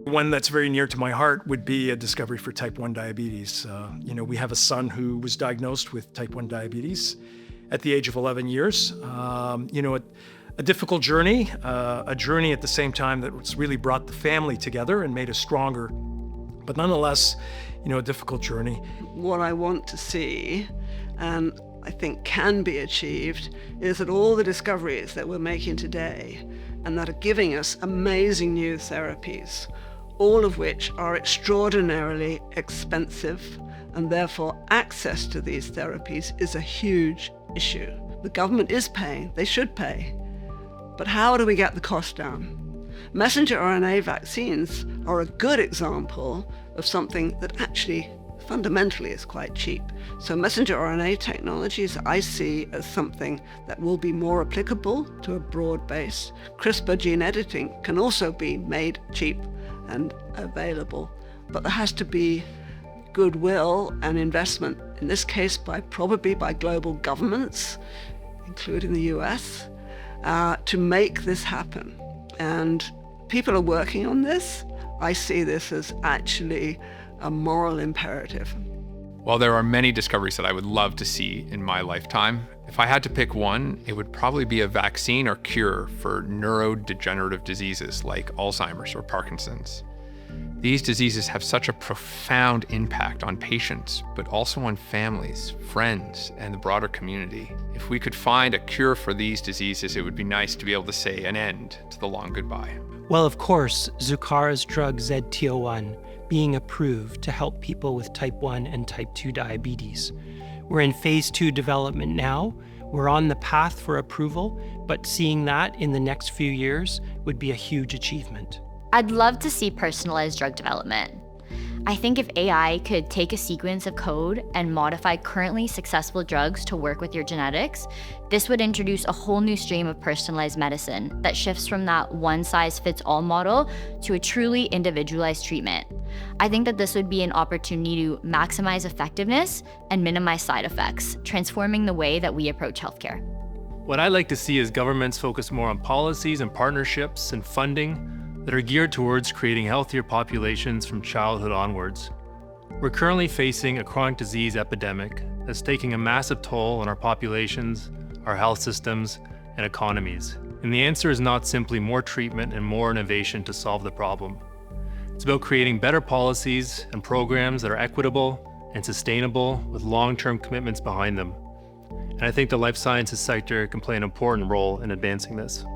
One that's very near to my heart would be a discovery for type 1 diabetes. We have a son who was diagnosed with type 1 diabetes at the age of 11 years. A difficult journey, a journey at the same time that's really brought the family together and made us stronger. But nonetheless, a difficult journey. What I want to see, and I think can be achieved, is that all the discoveries that we're making today and that are giving us amazing new therapies, all of which are extraordinarily expensive, and therefore access to these therapies is a huge issue. The government is paying, they should pay, but how do we get the cost down? Messenger RNA vaccines are a good example of something that actually fundamentally is quite cheap. So messenger RNA technologies I see as something that will be more applicable to a broad base. CRISPR gene editing can also be made cheap and available, but there has to be goodwill and investment, in this case probably by global governments, including the US, to make this happen. And people are working on this. I see this as actually a moral imperative. While there are many discoveries that I would love to see in my lifetime, if I had to pick one, it would probably be a vaccine or cure for neurodegenerative diseases like Alzheimer's or Parkinson's. These diseases have such a profound impact on patients, but also on families, friends, and the broader community. If we could find a cure for these diseases, it would be nice to be able to say an end to the long goodbye. Well, of course, Zucara's drug ZT01 being approved to help people with type 1 and type 2 diabetes. We're in phase 2 development now. We're on the path for approval, but seeing that in the next few years would be a huge achievement. I'd love to see personalized drug development. I think if AI could take a sequence of code and modify currently successful drugs to work with your genetics, this would introduce a whole new stream of personalized medicine that shifts from that one-size-fits-all model to a truly individualized treatment. I think that this would be an opportunity to maximize effectiveness and minimize side effects, transforming the way that we approach healthcare. What I'd like to see is governments focus more on policies and partnerships and funding that are geared towards creating healthier populations from childhood onwards. We're currently facing a chronic disease epidemic that's taking a massive toll on our populations, our health systems, and economies. And the answer is not simply more treatment and more innovation to solve the problem. It's about creating better policies and programs that are equitable and sustainable with long-term commitments behind them. And I think the life sciences sector can play an important role in advancing this.